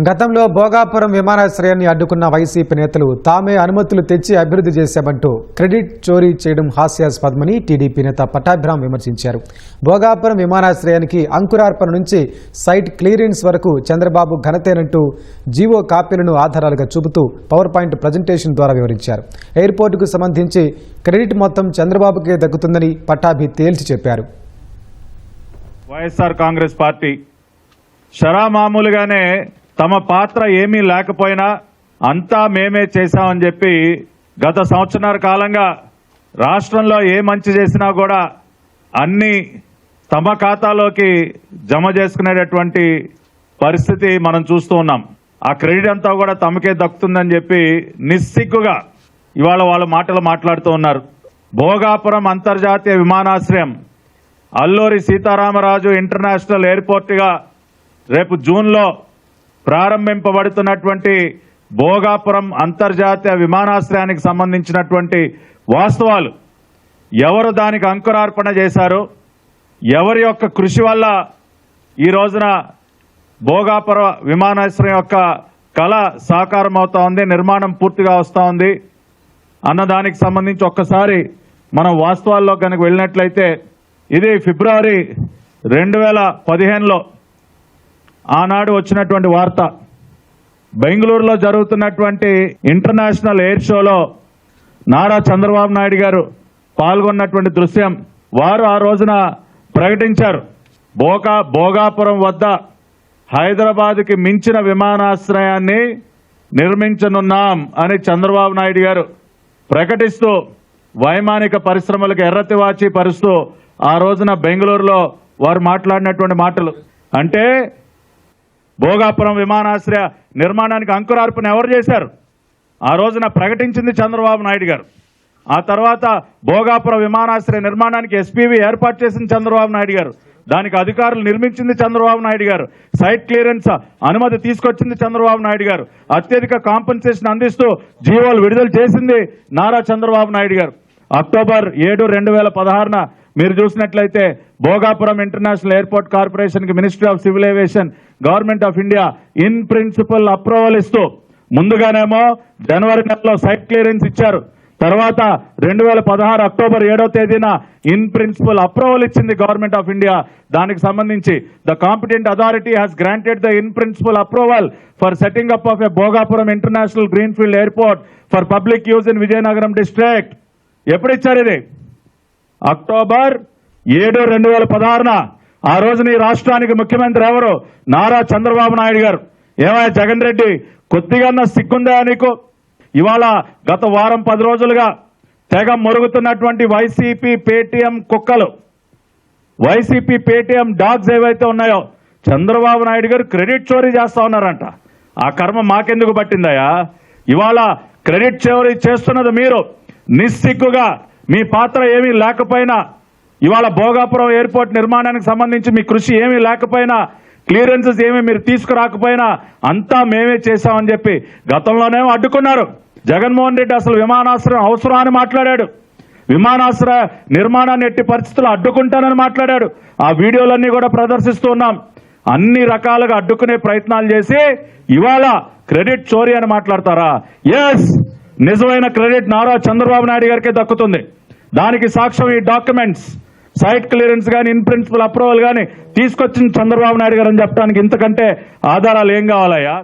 గతంలో భోగాపురం విమానాశ్రయాన్ని అడ్డుకున్న వైసీపీ నేతలు తామే అనుమతులు తెచ్చి అభివృద్ధి చేశామంటూ క్రెడిట్ చోరీ చేయడం హాస్యాస్పదమని టీడీపీ నేత పట్టాభిరామ్ విమర్శించారు. భోగాపురం విమానాశ్రయానికి అంకురార్పణ నుంచి సైట్ క్లియరెన్స్ వరకు చంద్రబాబు ఘనతేనంటూ జీవో కాపీలను ఆధారాలుగా చూపుతూ పవర్ పాయింట్ ప్రజెంటేషన్ ద్వారా వివరించారు. ఎయిర్పోర్టుకు సంబంధించి క్రెడిట్ మొత్తం చంద్రబాబుకే దక్కుతుందని పట్టాభి తేల్చి చెప్పారు. వైఎస్ఆర్ కాంగ్రెస్ పార్టీ షరామామూలుగానే తమ పాత్ర ఏమీ లేకపోయినా అంతా మేమే చేశామని చెప్పి గత సంవత్సరాల కాలంగా రాష్ట్రంలో ఏ మంచి చేసినా కూడా అన్ని తమ ఖాతాలోకి జమ చేసుకునేటటువంటి పరిస్థితి మనం చూస్తూ ఉన్నాం. ఆ క్రెడిట్ అంతా కూడా తమకే దక్కుతుందని చెప్పి నిస్సిగ్గుగా ఇవాళ వాళ్ళ మాటలు మాట్లాడుతూ ఉన్నారు. భోగాపురం అంతర్జాతీయ విమానాశ్రయం అల్లూరి సీతారామరాజు ఇంటర్నేషనల్ ఎయిర్పోర్టుగా రేపు జూన్లో ప్రారంభింపబడుతున్నటువంటి భోగాపురం అంతర్జాతీయ విమానాశ్రయానికి సంబంధించినటువంటి వాస్తవాలు, ఎవరు దానికి అంకురార్పణ చేశారు, ఎవరి యొక్క కృషి వల్ల ఈ రోజున భోగాపురం విమానాశ్రయం యొక్క కళ సాకారం అవుతా ఉంది, నిర్మాణం పూర్తిగా వస్తూ ఉంది అన్నదానికి సంబంధించి ఒక్కసారి మనం వాస్తవాల్లో కనుక వెళ్ళినట్లయితే ఇది ఫిబ్రవరి 2015లో ఆనాడు వచ్చినటువంటి వార్త. బెంగళూరులో జరుగుతున్నటువంటి ఇంటర్నేషనల్ ఎయిర్ షోలో నారా చంద్రబాబు నాయుడు గారు పాల్గొన్నటువంటి దృశ్యం వారు ఆ రోజున ప్రకటించారు. భోగాపురం వద్ద హైదరాబాద్కి మించిన విమానాశ్రయాన్ని నిర్మించనున్నాం అని చంద్రబాబు నాయుడు గారు ప్రకటిస్తూ వైమానిక పరిశ్రమలకు ఎర్రతివాచి పరుస్తూ ఆ రోజున బెంగళూరులో వారు మాట్లాడినటువంటి మాటలు. అంటే భోగాపురం విమానాశ్రయ నిర్మాణానికి అంకురార్పణ ఎవరు చేశారు? ఆ రోజున ప్రకటించింది చంద్రబాబు నాయుడు గారు. ఆ తర్వాత భోగాపురం విమానాశ్రయ నిర్మాణానికి ఎస్పీవీ ఏర్పాటు చేసింది చంద్రబాబు నాయుడు గారు. దానికి అధికారులు నిర్మించింది చంద్రబాబు నాయుడు గారు. సైట్ క్లియరెన్స్ అనుమతి తీసుకొచ్చింది చంద్రబాబు నాయుడు గారు. అత్యధిక కాంపెన్సేషన్ అందిస్తూ జీవోలు విడుదల చేసింది నారా చంద్రబాబు నాయుడు గారు. అక్టోబర్ 7, 2016 మీరు చూసినట్లయితే భోగాపురం ఇంటర్నేషనల్ ఎయిర్పోర్ట్ కార్పొరేషన్కి ministry of civil aviation, government of India in principle approval ఇస్తూ ముందుగానేమో జనవరి నెలలో సైట్ క్లియరెన్స్ ఇచ్చారు. తర్వాత 2016 అక్టోబర్ 7వ తేదీన ఇన్ ప్రిన్సిపల్ అప్రూవల్ ఇచ్చింది గవర్నమెంట్ ఆఫ్ ఇండియా. దానికి సంబంధించి the competent authority has granted the in principle approval for setting up of a Bhogapuram international greenfield airport for public use in Vizianagaram district. ఎప్పుడు ఇచ్చారు ఇది? అక్టోబర్ 7, 2016. ఆ రోజున ఈ రాష్ట్రానికి ముఖ్యమంత్రి ఎవరు? నారా చంద్రబాబు నాయుడు గారు. ఏమయ్య జగన్ రెడ్డి, కొద్దిగా సిగ్గుందా నీకు? ఇవాళ గత వారం 10 రోజులుగా తెగ మొరుగుతున్నటువంటి వైసీపీ పేటీఎం కుక్కలు, వైసీపీ పేటీఎం డాగ్స్ ఏవైతే ఉన్నాయో చంద్రబాబు నాయుడు గారు క్రెడిట్ చోరీ చేస్తా ఉన్నారంట. ఆ కర్మ మాకెందుకు పట్టిందయ్యా? ఇవాళ క్రెడిట్ చోరీ చేస్తున్నది మీరు. నిస్సిగ్గుగా మీ పాత్ర ఏమీ లేకపోయినా, ఇవాళ భోగాపురం ఎయిర్పోర్ట్ నిర్మాణానికి సంబంధించి మీ కృషి ఏమీ లేకపోయినా, క్లియరెన్సెస్ ఏమీ మీరు తీసుకురాకపోయినా అంతా మేమే చేశామని చెప్పి గతంలోనేమో అడ్డుకున్నారు. జగన్మోహన్ రెడ్డి అసలు విమానాశ్రయం అవసరం అని మాట్లాడాడు. విమానాశ్రయ నిర్మాణాన్ని ఎట్టి పరిస్థితుల్లో అడ్డుకుంటానని మాట్లాడాడు. ఆ వీడియోలన్నీ కూడా ప్రదర్శిస్తూ ఉన్నాం. అన్ని రకాలుగా అడ్డుకునే ప్రయత్నాలు చేసి ఇవాళ క్రెడిట్ చోరీ అని మాట్లాడతారా? ఎస్, నిజమైన క్రెడిట్ నారా చంద్రబాబు నాయుడు గారికే దక్కుతుంది. దానికి సాక్ష్యం ఈ డాక్యుమెంట్స్. సైట్ క్లియరెన్స్ కానీ ఇన్ ప్రిన్సిపల్ అప్రూవల్ కానీ తీసుకొచ్చిన చంద్రబాబు నాయుడు గారు అని చెప్పడానికి ఇంతకంటే ఆధారాలు ఏం కావాలయ్యా?